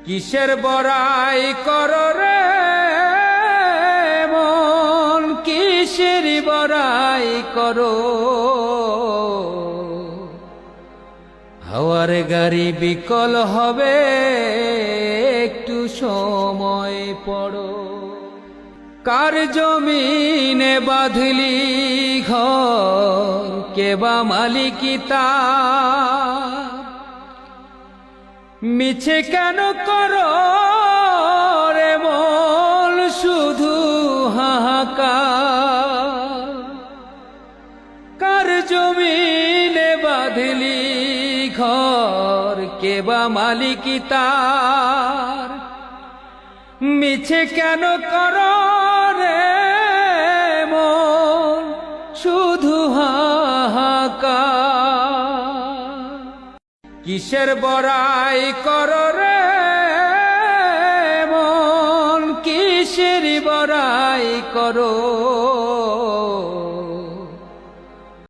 কিসের বড়াই করো রে মন, কিসের বড়াই করো? হাওয়ার গাড়ি বিকল হবে, একটু সময় পড়ো। কার জমিনে বাঁধলি ঘর, কেবা মালিকি তার? মিছে কেন করো রে মন শুধু হাহাকার? কার জমিনে বাঁধলি ঘর, কেবা মালিকি তার? মিছে কেন করো রে মন শুধু হাহাকার? কিসের বড়াই করো রে মন, কিসের বড়াই করো?